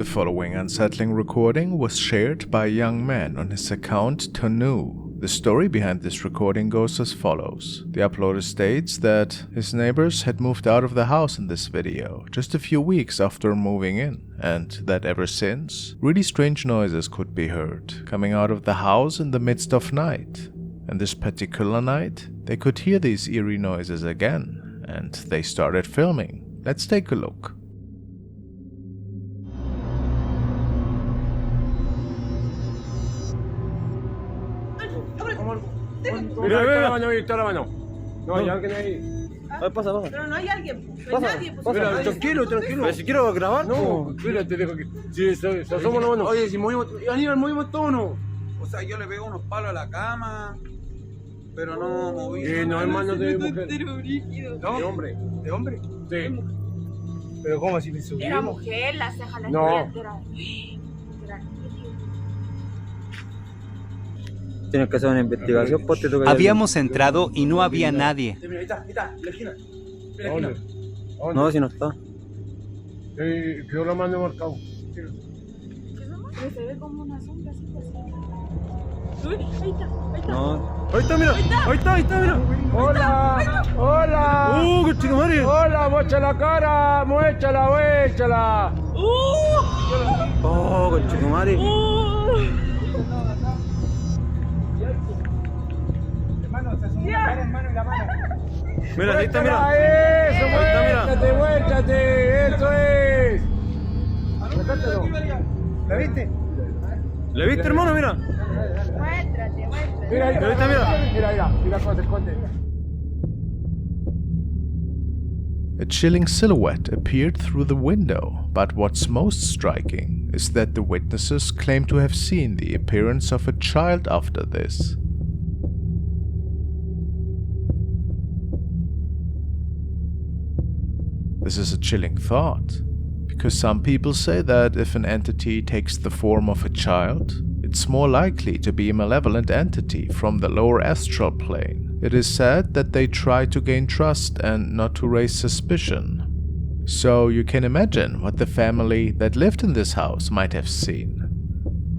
The following unsettling recording was shared by a young man on his account Tanu. The story behind this recording goes as follows. The uploader states that his neighbors had moved out of the house in this video just a few weeks after moving in, and that ever since, really strange noises could be heard coming out of the house in the midst of night. And this particular night, they could hear these eerie noises again, and they started filming. Let's take a look. Mira, está la baño ahí, está la baño. No hay alguien ahí. Pasa. Pero no hay alguien, no hay nadie. Mira, tranquilo. Pero si quiero grabar, No, mira, te dejo aquí. Sí, somos la mano. Oye, si movimos, Aníbal, movimos todo, ¿no? O sea, yo le pego unos palos a la cama, pero no moví. No hay manos de mujer. ¿No? De hombre. ¿De hombre? Sí. Pero ¿cómo si me subimos? Era mujer, las cejas las No. era. Tienes que hacer una investigación, pues te toca. Habíamos entrado y no había nadie. Mira, ahí está, en la esquina. En la ¿Dónde? esquina. No, si no está. Quedó la mano marcado. Pero se ve como una sombra así. Uy, ahí está. No. Ahí está, mira. Ahí está, mira. Hola. ¡Qué chico, Mario! Hola, muecha la cara, muéchala. Oh, conchetumare. Mira, ahí está, mira. Eso, muéchate, eso es. ¿La viste? ¿La viste, hermano? Mira. Muéstrate. Mira, ahí está, mira cómo se esconde. A chilling silhouette appeared through the window, but what's most striking is that the witnesses claim to have seen the appearance of a child after this. This is a chilling thought, because some people say that if an entity takes the form of a child, it's more likely to be a malevolent entity from the lower astral plane. It is said that they try to gain trust and not to raise suspicion. So you can imagine what the family that lived in this house might have seen,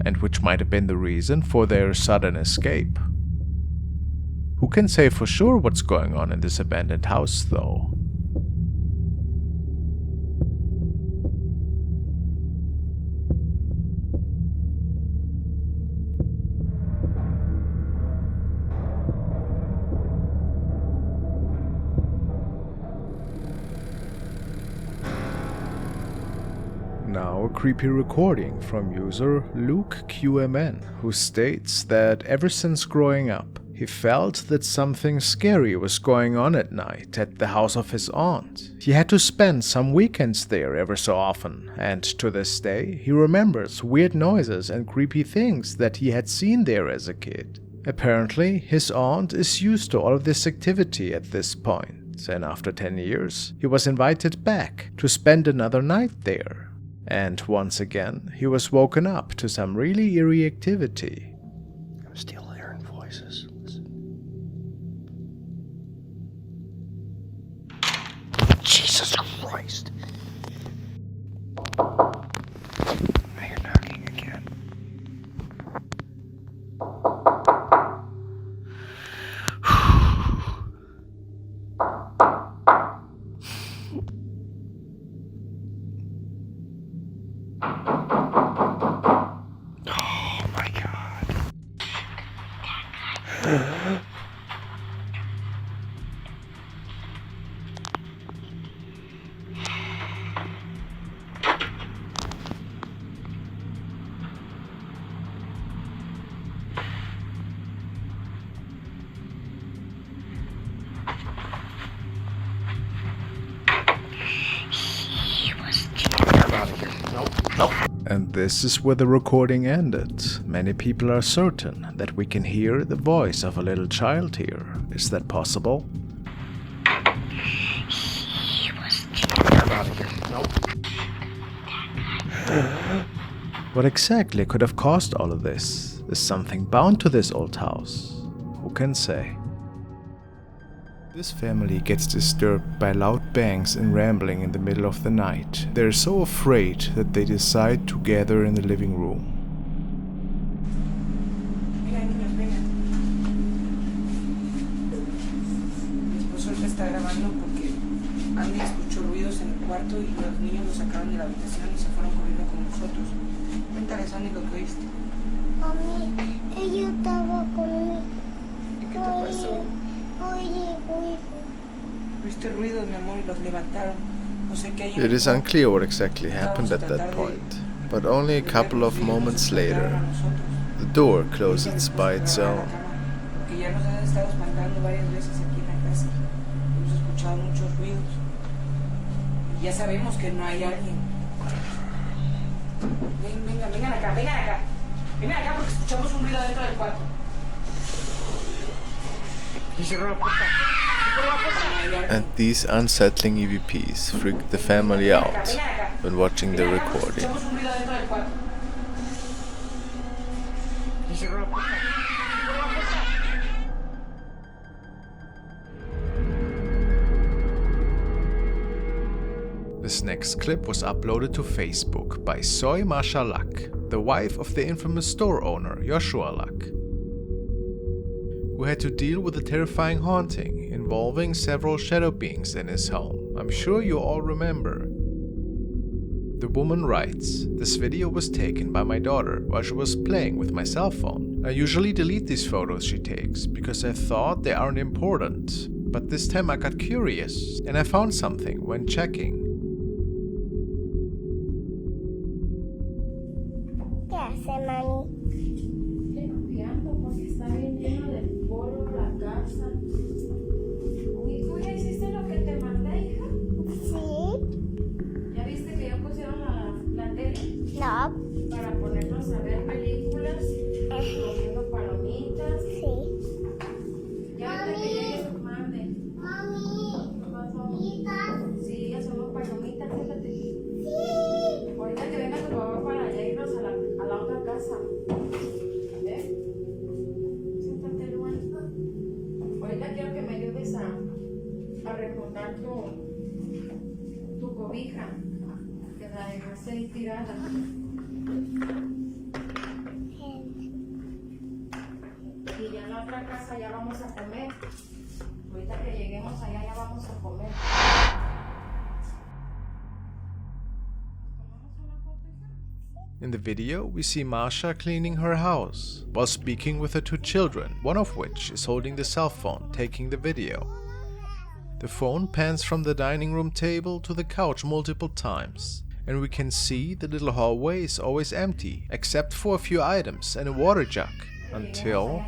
and which might have been the reason for their sudden escape. Who can say for sure what's going on in this abandoned house, though? Now a creepy recording from user LukeQMN, who states that ever since growing up, he felt that something scary was going on at night at the house of his aunt. He had to spend some weekends there ever so often, and to this day he remembers weird noises and creepy things that he had seen there as a kid. Apparently, his aunt is used to all of this activity at this point, and after 10 years, he was invited back to spend another night there. And once again, he was woken up to some really eerie activity. I'm still hearing voices. Jesus Christ. I hear knocking again. And this is where the recording ended. Many people are certain that we can hear the voice of a little child here. Is that possible? What exactly could have caused all of this? Is something bound to this old house? Who can say? This family gets disturbed by loud bangs and rambling in the middle of the night. They're so afraid that they decide to gather in the living room. Venga, niños, venga. Mi esposo ahorita está grabando porque Andy escuchó ruidos en el cuarto y los niños lo sacaron de la habitación y se fueron corriendo con nosotros. Cuéntales, Andy, lo que oíste. Mami, ella estaba conmigo. ¿Y qué te pasó? Oye. Oíste ruidos, mi amor, y los levantaron. No sé qué hay. It is unclear what exactly happened at that point, but only a couple of moments later, the door closes by its own. Porque ya nos han estado espantando varias veces aquí en la casa. Hemos escuchado muchos ruidos. Y ya sabemos que no hay alguien. Vengan acá. Vengan acá porque escuchamos un ruido dentro del cuarto. Y cerró la puerta. And these unsettling EVPs freaked the family out when watching the recording. Escuchamos un ruido dentro del cuarto. Y cerró la puerta. This next clip was uploaded to Facebook by Soy Masha Luck, the wife of the infamous store owner Joshua Luck, who had to deal with a terrifying haunting involving several shadow beings in his home. I'm sure you all remember. The woman writes, "This video was taken by my daughter while she was playing with my cell phone. I usually delete these photos she takes because I thought they aren't important, but this time I got curious and I found something when checking." ¿Qué hace, mami? Limpiando porque está bien lleno de polvo la casa. ¿Y tú ya hiciste lo que te mandé, hija? Sí. ¿Ya viste que ya pusieron la tele? No. Para ponernos a ver películas, comiendo palomitas. Sí. Ya ahorita que llegue tu madre. Mami. ¿Qué pasó? Sí, hacemos palomitas, fíjate. Sí. Ahorita que venga tu papá para allá irnos a la otra casa. ¿Eh? Siéntate, Luan. Ahorita quiero que me ayudes a recordar tu cobija. Que la dejaste ahí tirada. Y ya en la otra casa ya vamos a comer. Ahorita que lleguemos allá ya vamos a comer. In the video, we see Masha cleaning her house while speaking with her two children, one of which is holding the cell phone, taking the video. The phone pans from the dining room table to the couch multiple times, and we can see the little hallway is always empty, except for a few items and a water jug, until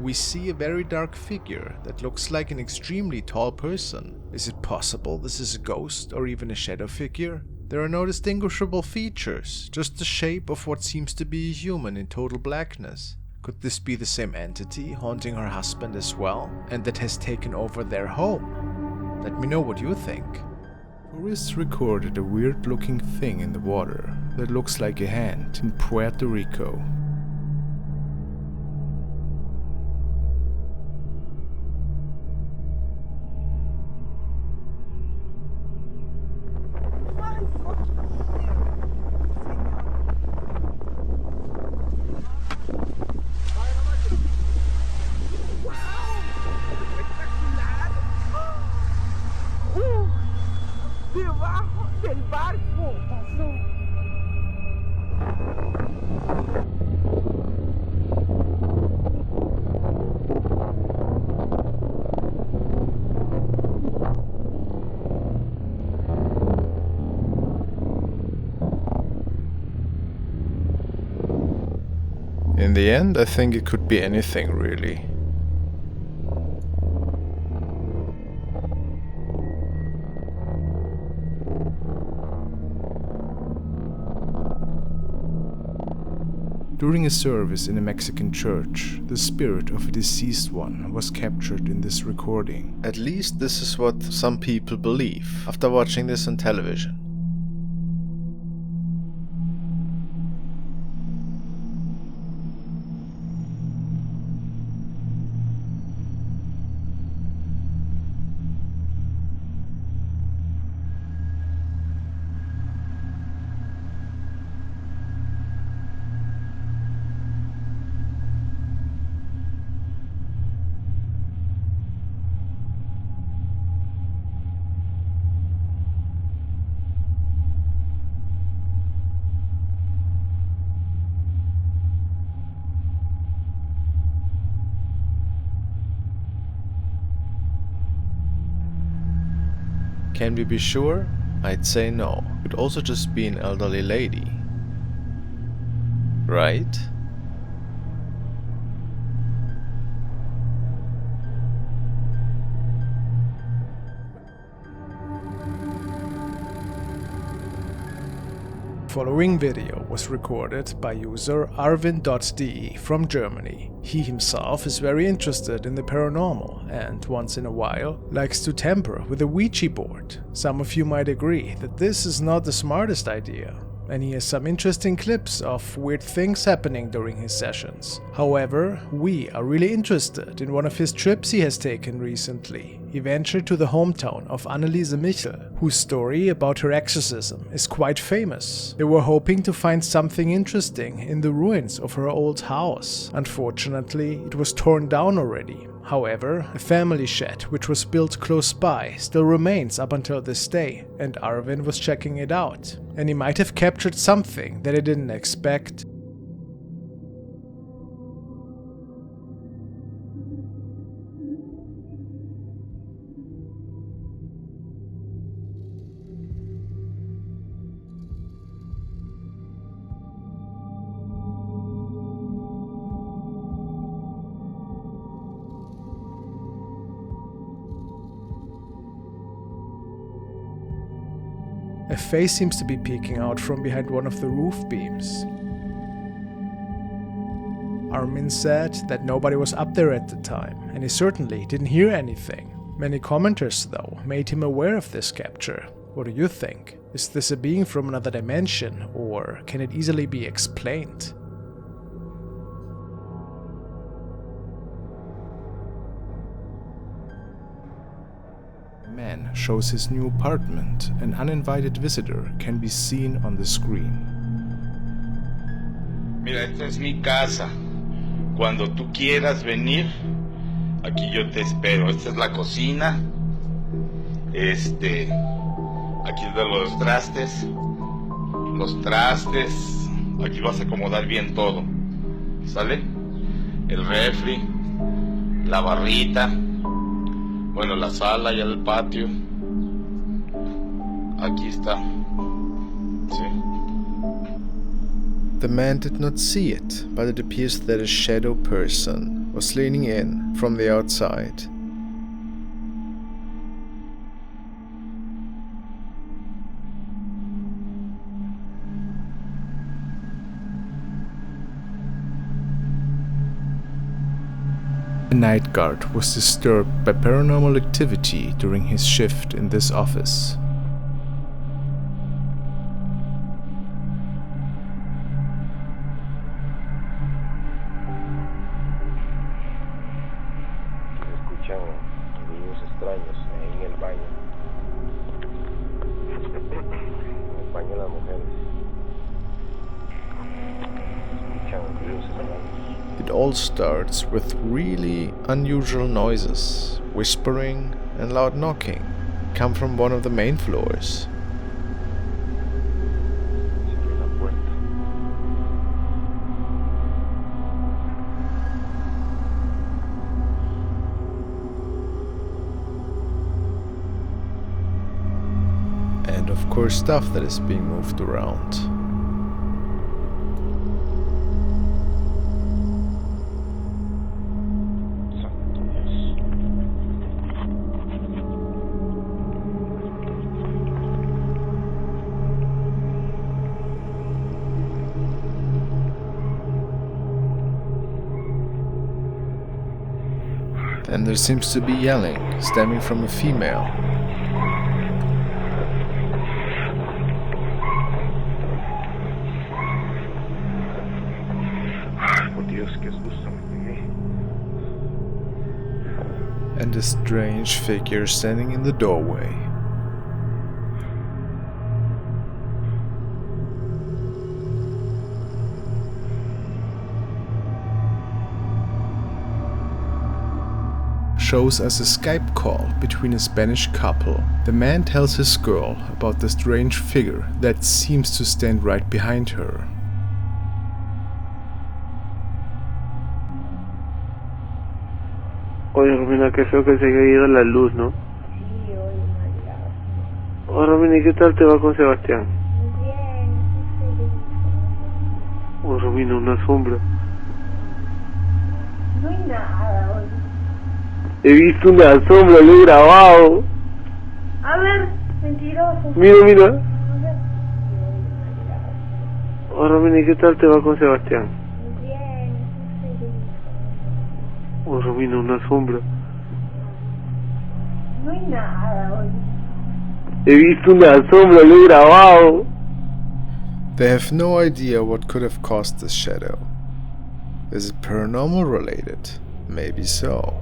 we see a very dark figure that looks like an extremely tall person. Is it possible this is a ghost or even a shadow figure? There are no distinguishable features, just the shape of what seems to be a human in total blackness. Could this be the same entity haunting her husband as well, and that has taken over their home? Let me know what you think. Tourists recorded a weird-looking thing in the water that looks like a hand in Puerto Rico. Debajo del barco pasó. In the end, I think it could be anything, really. During a service in a Mexican church, the spirit of a deceased one was captured in this recording. At least this is what some people believe after watching this on television. Can we be sure? I'd say no. Could also just be an elderly lady. Right? Following video was recorded by user arvin.de from Germany. He himself is very interested in the paranormal and once in a while likes to tamper with a Ouija board. Some of you might agree that this is not the smartest idea, and he has some interesting clips of weird things happening during his sessions. However, we are really interested in one of his trips he has taken recently. He ventured to the hometown of Anneliese Michel, whose story about her exorcism is quite famous. They were hoping to find something interesting in the ruins of her old house. Unfortunately, it was torn down already. However, a family shed which was built close by still remains up until this day, and Arvin was checking it out. And he might have captured something that he didn't expect. A face seems to be peeking out from behind one of the roof beams. Armin said that nobody was up there at the time, and he certainly didn't hear anything. Many commenters, though, made him aware of this capture. What do you think? Is this a being from another dimension, or can it easily be explained? Man shows his new apartment. An uninvited visitor can be seen on the screen. Mira, esta es mi casa. Cuando tú quieras venir, aquí yo te espero. Esta es la cocina. Aquí están los trastes. Aquí vas a acomodar bien todo. ¿Sale? El refri, la barrita. Bueno, la sala y el patio. Aquí está. ¿Sí? The man did not see it, but it appears that a shadow person was leaning in from the outside. A night guard was disturbed by paranormal activity during his shift in this office. Escuchan ruidos extraños ahí en el baño. En el baño de las mujeres. Escuchan ruidos extraños. It all starts with really unusual noises. Whispering and loud knocking come from one of the main floors. And of course stuff that is being moved around. Then there seems to be yelling, stemming from a female. Por Dios, qué susto me pegué. And a strange figure standing in the doorway. Shows us a Skype call between a Spanish couple. The man tells his girl about the strange figure that seems to stand right behind her. Oye, Romina, qué feo que se haya ido la luz, ¿no? Sí, oye, María. Hola, Romina, ¿qué tal te va con Sebastián? Bien, Oh, Romina, una sombra. no hay nada hoy. He visto una sombra, lo he grabado. A ver, mentiroso. Mira, mira. A ver. Hola, Romina, ¿qué tal te va con Sebastián? Bien, Oh, Romina, una sombra. no hay nada hoy. He visto una sombra, lo he grabado. They have no idea what could have caused this shadow. Is it paranormal related? Maybe so.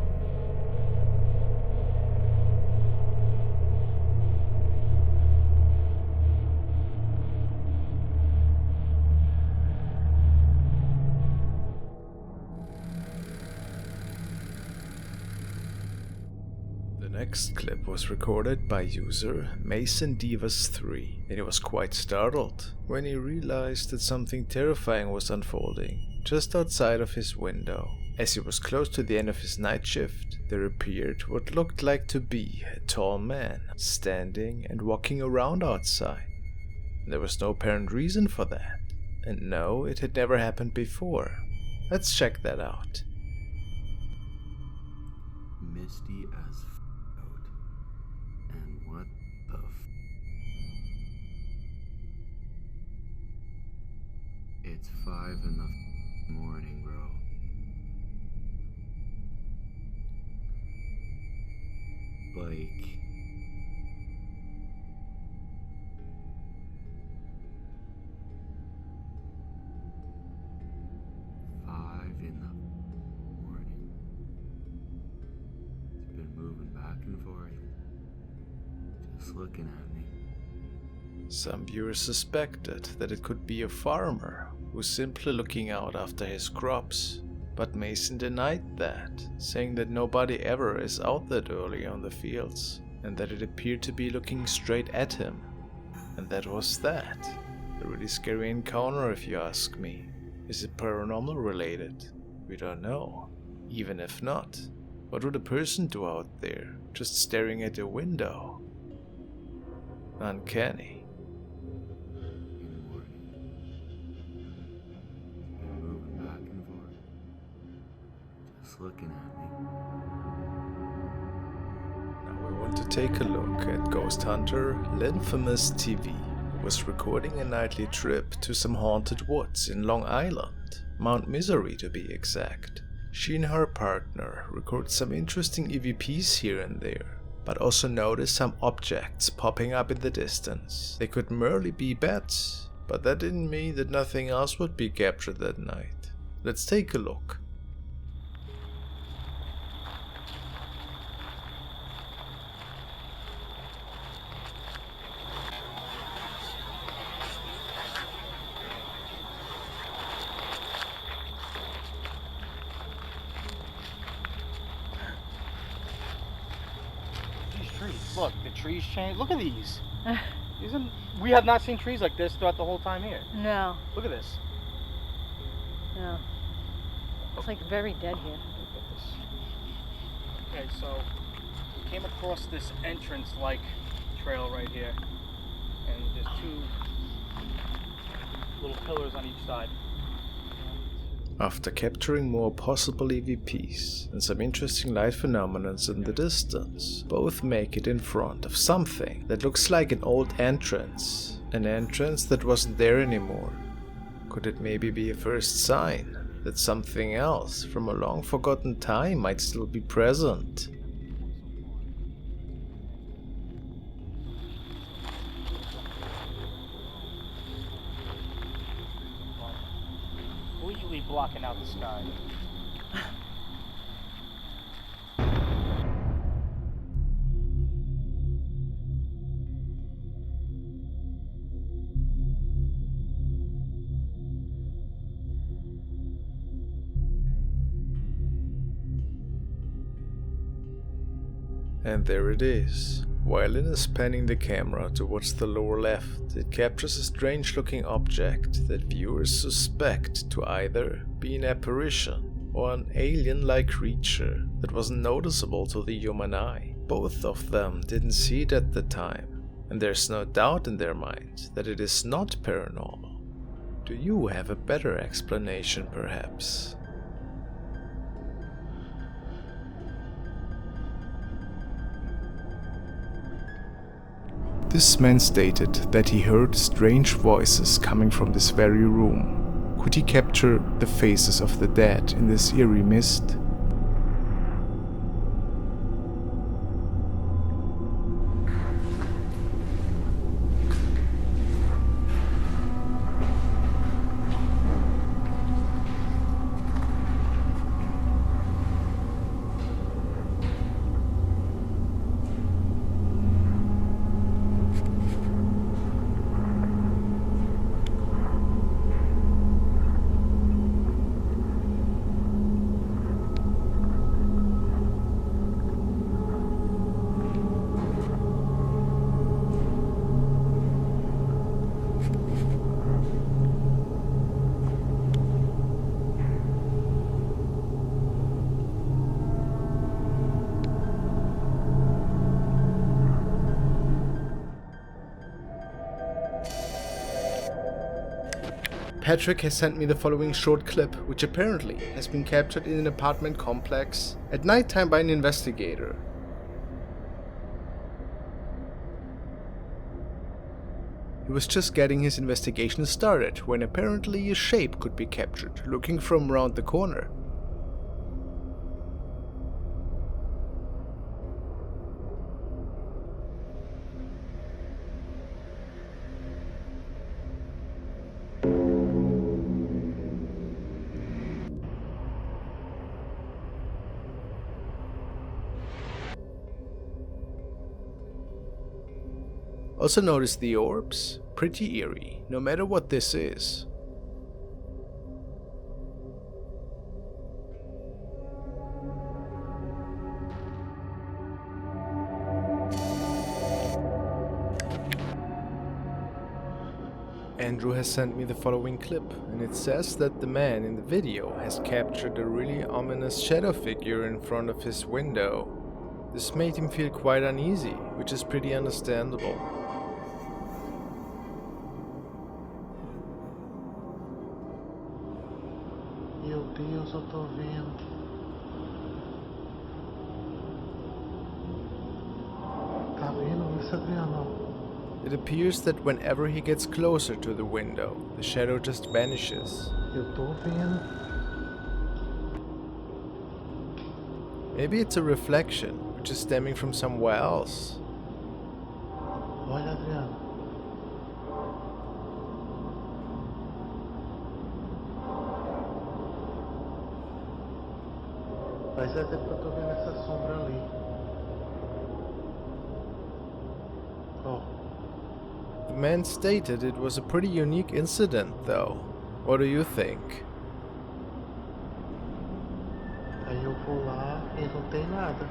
The next clip was recorded by user MasonDivas3, and he was quite startled when he realized that something terrifying was unfolding just outside of his window. As he was close to the end of his night shift, there appeared what looked like to be a tall man standing and walking around outside. There was no apparent reason for that, and no, it had never happened before. Let's check that out. Misty as out. And what the It's 5 in the morning, bro. Like, looking at me. Some viewers suspected that it could be a farmer who's simply looking out after his crops, but Mason denied that, saying that nobody ever is out that early on the fields, and that it appeared to be looking straight at him. And that was that. A really scary encounter if you ask me. Is it paranormal related? We don't know. Even if not, what would a person do out there, just staring at a window? Uncanny. Moving back and forth, just looking at me. Now we want to take a look at ghost hunter FrostmareTV, who was recording a nightly trip to some haunted woods in Long Island, Mount Misery to be exact. She and her partner record some interesting EVPs here and there, but also notice some objects popping up in the distance. They could merely be bats, but that didn't mean that nothing else would be captured that night. Let's take a look. Look, the trees change. Look at these. We have not seen trees like this throughout the whole time here. No. Look at this. No. It's like very dead here. Look at this. Okay, so we came across this entrance-like trail right here, and there's two little pillars on each side. After capturing more possible EVPs and some interesting light phenomena in the distance, both make it in front of something that looks like an old entrance. An entrance that wasn't there anymore. Could it maybe be a first sign that something else from a long forgotten time might still be present? Completely blocking out the sky. And there it is. While Lynn is panning the camera towards the lower left, it captures a strange looking object that viewers suspect to either be an apparition or an alien-like creature that wasn't noticeable to the human eye. Both of them didn't see it at the time, and there's no doubt in their mind that it is not paranormal. Do you have a better explanation, perhaps? This man stated that he heard strange voices coming from this very room. Could he capture the faces of the dead in this eerie mist? Patrick has sent me the following short clip, which apparently has been captured in an apartment complex at nighttime by an investigator. He was just getting his investigation started when apparently a shape could be captured looking from around the corner. Also notice the orbs, pretty eerie, no matter what this is. Andrew has sent me the following clip, and it says that the man in the video has captured a really ominous shadow figure in front of his window. This made him feel quite uneasy, which is pretty understandable. Meu Deus, eu tô vendo. Tá vendo isso, Adriano? It appears that whenever he gets closer to the window, the shadow just vanishes. Eu tô vendo. Maybe it's a reflection, which is stemming from somewhere else. Olha, Adriano. Faz até que eu tô vendo essa sombra ali. Oh. The man stated it was a pretty unique incident, though. What do you think? Aí eu vou lá e não tem nada.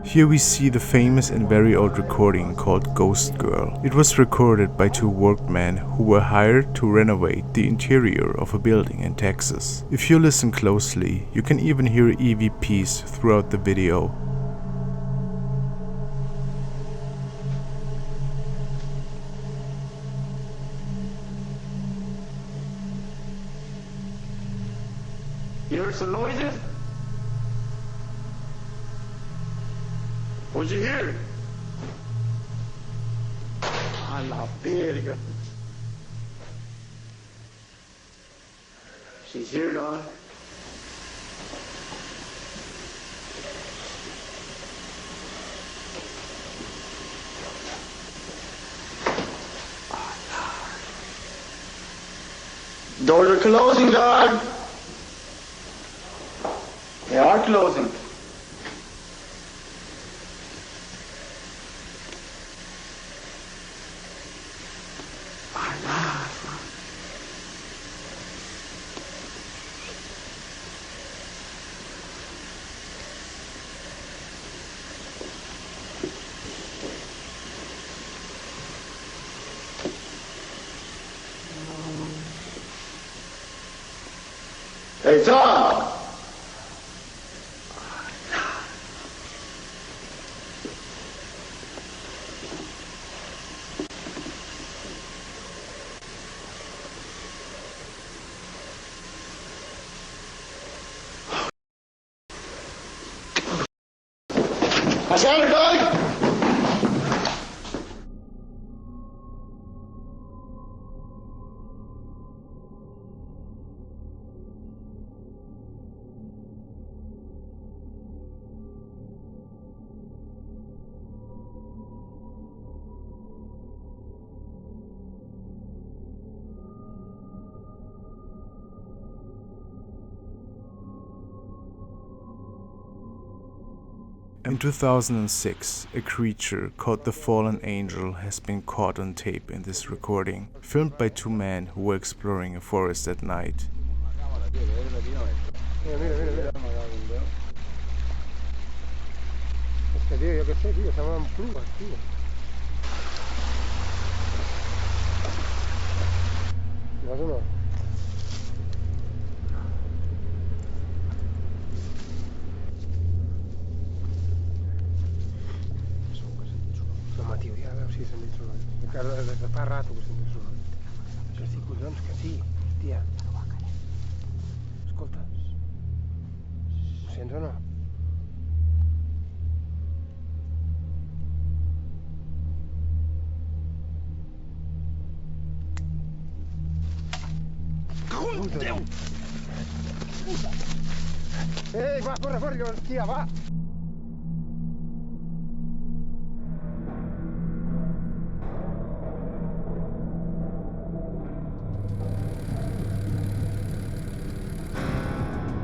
Here we see the famous and very old recording called Ghost Girl. It was recorded by two workmen who were hired to renovate the interior of a building in Texas. If you listen closely, you can even hear EVPs throughout the video. You heard some noises? What'd you hear? A la verga. She's here, dog. Doors are closing, dog. They are closing. Hey, Tom! In 2006, a creature called the Fallen Angel has been caught on tape in this recording, filmed by two men who were exploring a forest at night. Home, tio, ja a veure si se'n surt. Encara des de fa rato que se'n surt. Que sí, collons, que sí. Hòstia. Escolta. Ho sents o no? Puta. Ei, va, corre, hòstia, va!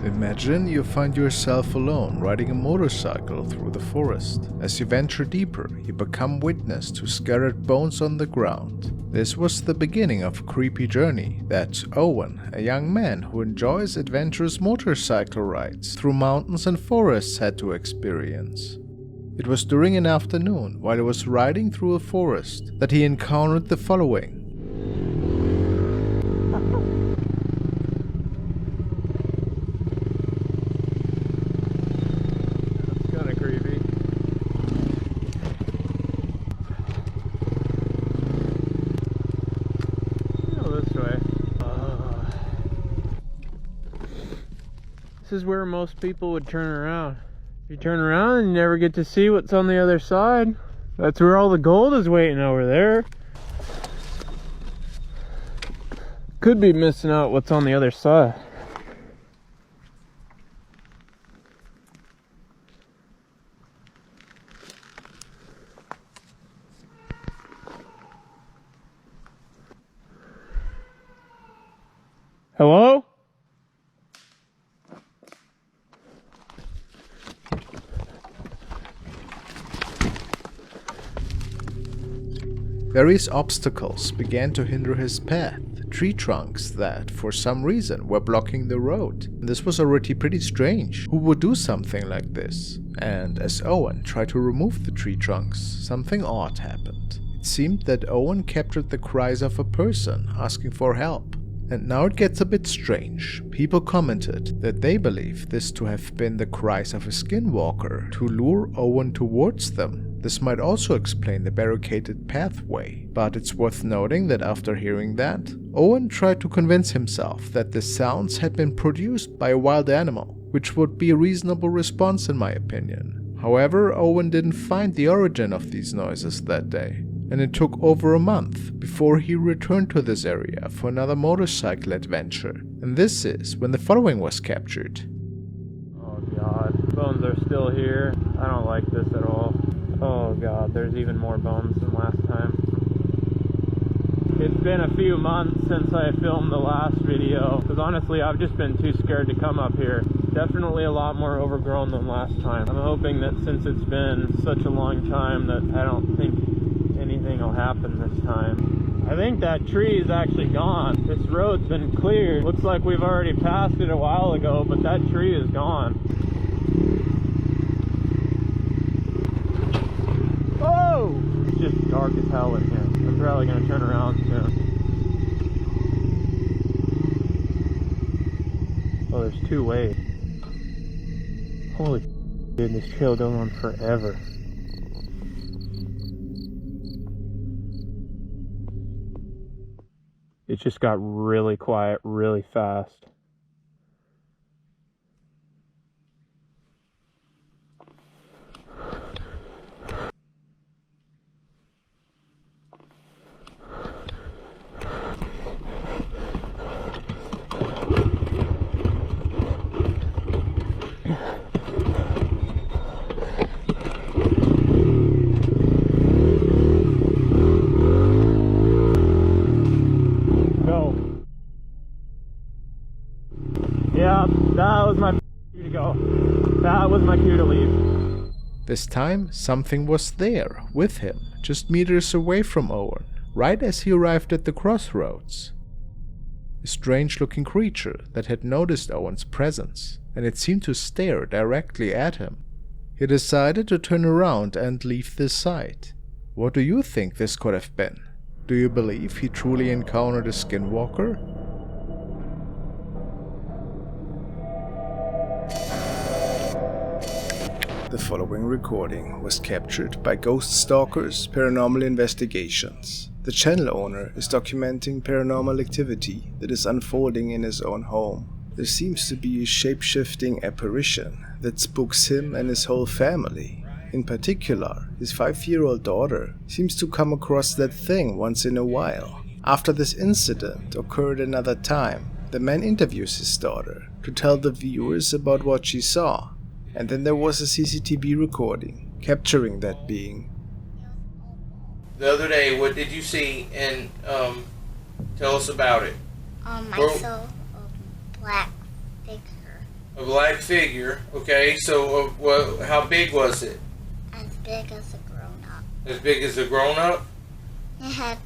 Imagine you find yourself alone riding a motorcycle through the forest. As you venture deeper, you become witness to scattered bones on the ground. This was the beginning of a creepy journey that Owen, a young man who enjoys adventurous motorcycle rides through mountains and forests, had to experience. It was during an afternoon, while he was riding through a forest, that he encountered the following. This is where most people would turn around. You turn around and you never get to see what's on the other side. That's where all the gold is waiting over there. Could be missing out what's on the other side. Hello? Various obstacles began to hinder his path, tree trunks that, for some reason, were blocking the road. This was already pretty strange. Who would do something like this? And as Owen tried to remove the tree trunks, something odd happened. It seemed that Owen captured the cries of a person asking for help. And now it gets a bit strange. People commented that they believe this to have been the cries of a skinwalker to lure Owen towards them. This might also explain the barricaded pathway, but it's worth noting that after hearing that, Owen tried to convince himself that the sounds had been produced by a wild animal, which would be a reasonable response in my opinion. However, Owen didn't find the origin of these noises that day, and it took over a month before he returned to this area for another motorcycle adventure, and this is when the following was captured. Oh god, bones are still here. I don't like this at all. Oh god, there's even more bones than last time. It's been a few months since I filmed the last video, because honestly I've just been too scared to come up here. Definitely a lot more overgrown than last time. I'm hoping that since it's been such a long time that I don't think anything will happen this time. I think that tree is actually gone. This road's been cleared. Looks like we've already passed it a while ago, but that tree is gone. Oh! It's just dark as hell in here. I'm probably gonna turn around soon. Oh, there's two ways. Holy dude, this trail goes on forever. It just got really quiet really fast. This time, something was there, with him, just meters away from Owen, right as he arrived at the crossroads. A strange-looking creature that had noticed Owen's presence, and it seemed to stare directly at him. He decided to turn around and leave this site. What do you think this could have been? Do you believe he truly encountered a skinwalker? The following recording was captured by Ghost Stalkers Paranormal Investigations. The channel owner is documenting paranormal activity that is unfolding in his own home. There seems to be a shape-shifting apparition that spooks him and his whole family. In particular, his 5-year-old daughter seems to come across that thing once in a while. After this incident occurred another time, the man interviews his daughter to tell the viewers about what she saw. And then there was a CCTV recording capturing that being. The other day, what did you see? And tell us about it. I saw a black figure. A black figure. Okay, so how big was it? As big as a grown-up. As big as a grown-up? It had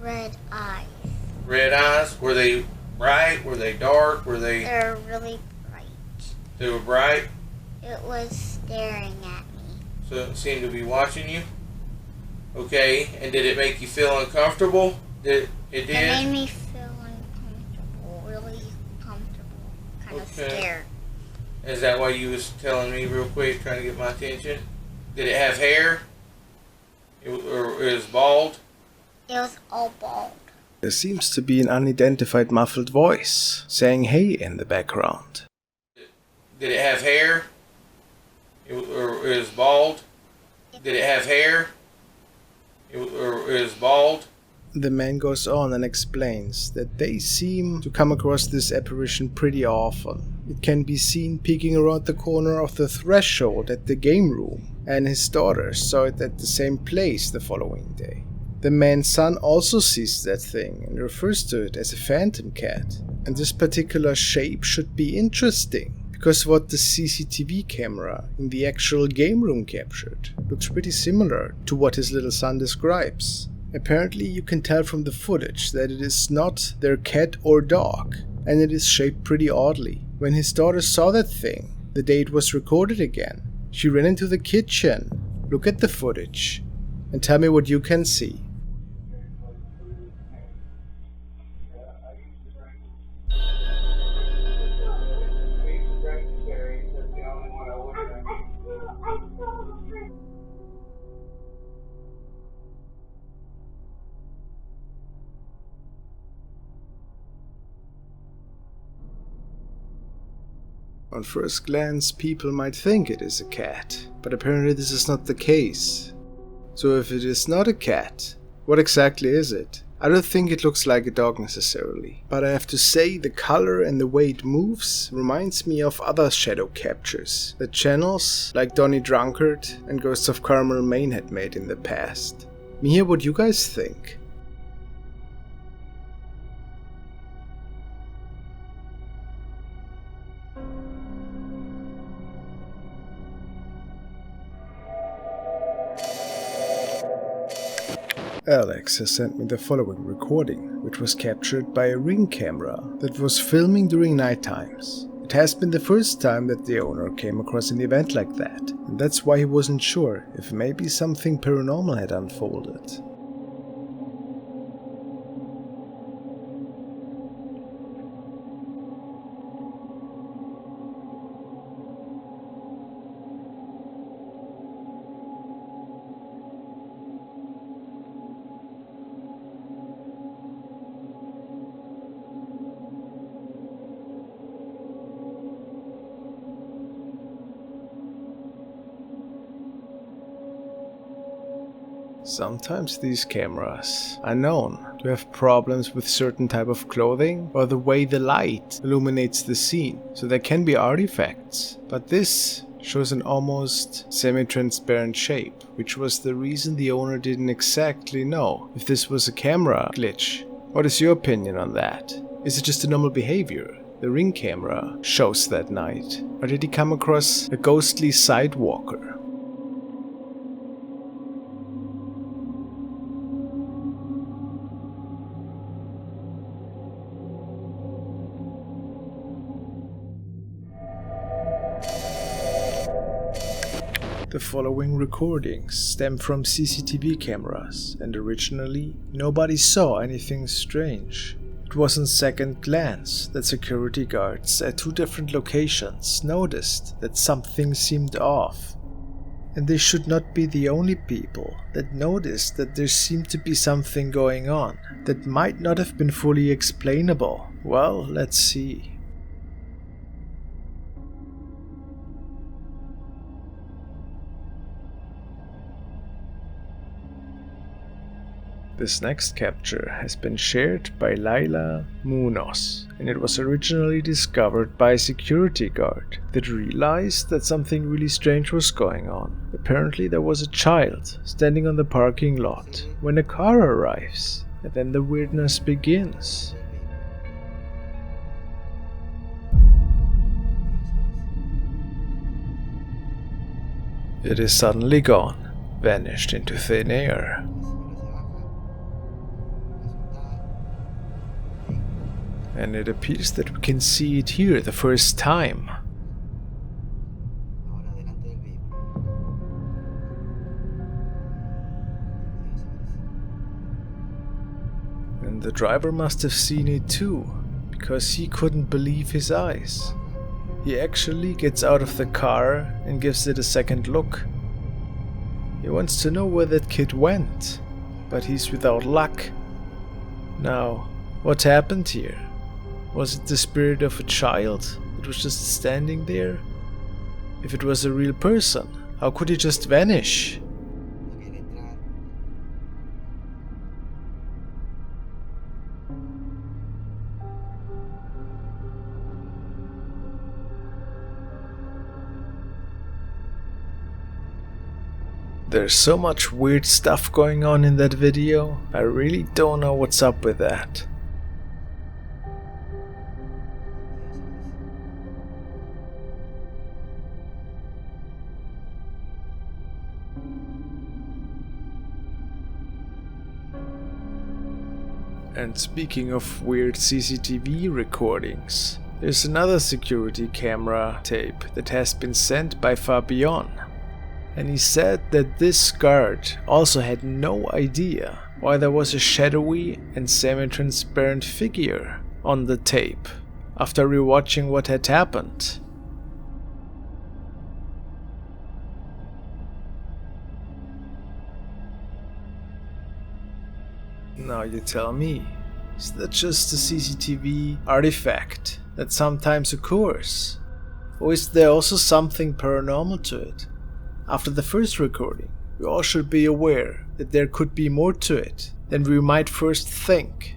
red eyes. Red eyes? Were they bright? Were they dark? Were they... They were really bright. They were bright? It was staring at me. So it seemed to be watching you? Okay, and did it make you feel uncomfortable? It did? It made me feel uncomfortable, really comfortable, kind of scared. Is that why you was telling me real quick, trying to get my attention? Did it have hair? Or it was bald? It was all bald. There seems to be an unidentified muffled voice saying hey in the background. Did it have hair? Or it was bald? Did it have hair? Or it was bald? The man goes on and explains that they seem to come across this apparition pretty often. It can be seen peeking around the corner of the threshold at the game room, and his daughter saw it at the same place the following day. The man's son also sees that thing and refers to it as a phantom cat, and this particular shape should be interesting, because what the CCTV camera in the actual game room captured looks pretty similar to what his little son describes. Apparently you can tell from the footage that it is not their cat or dog, and it is shaped pretty oddly. When his daughter saw that thing, the day it was recorded again, she ran into the kitchen, look at the footage, and tell me what you can see. On first glance, people might think it is a cat, but apparently this is not the case. So if it is not a cat, what exactly is it? I don't think it looks like a dog necessarily, but I have to say the color and the way it moves reminds me of other shadow captures that channels like Donnie Drunkard and Ghosts of Carmel, Maine had made in the past. Let me hear what you guys think. Alex has sent me the following recording, which was captured by a Ring camera that was filming during night times. It has been the first time that the owner came across an event like that, and that's why he wasn't sure if maybe something paranormal had unfolded. Sometimes these cameras are known to have problems with certain type of clothing or the way the light illuminates the scene, so there can be artifacts. But this shows an almost semi-transparent shape, which was the reason the owner didn't exactly know if this was a camera glitch. What is your opinion on that? Is it just a normal behavior the Ring camera shows that night? Or did he come across a ghostly sidewalker? The following recordings stem from CCTV cameras, and originally nobody saw anything strange. It was on second glance that security guards at 2 different locations noticed that something seemed off. And they should not be the only people that noticed that there seemed to be something going on that might not have been fully explainable. Well, let's see. This next capture has been shared by Laila Munoz, and it was originally discovered by a security guard that realized that something really strange was going on. Apparently there was a child standing on the parking lot when a car arrives, and then the weirdness begins. It is suddenly gone, vanished into thin air. And it appears that we can see it here the first time. And the driver must have seen it too, because he couldn't believe his eyes. He actually gets out of the car and gives it a second look. He wants to know where that kid went, but he's without luck. Now, what happened here? Was it the spirit of a child that was just standing there? If it was a real person, how could he just vanish? There's so much weird stuff going on in that video, I really don't know what's up with that. And speaking of weird CCTV recordings, there's another security camera tape that has been sent by Fabian. And he said that this guard also had no idea why there was a shadowy and semi-transparent figure on the tape after rewatching what had happened. Now you tell me, is that just a CCTV artifact that sometimes occurs? Or is there also something paranormal to it? After the first recording, we all should be aware that there could be more to it than we might first think.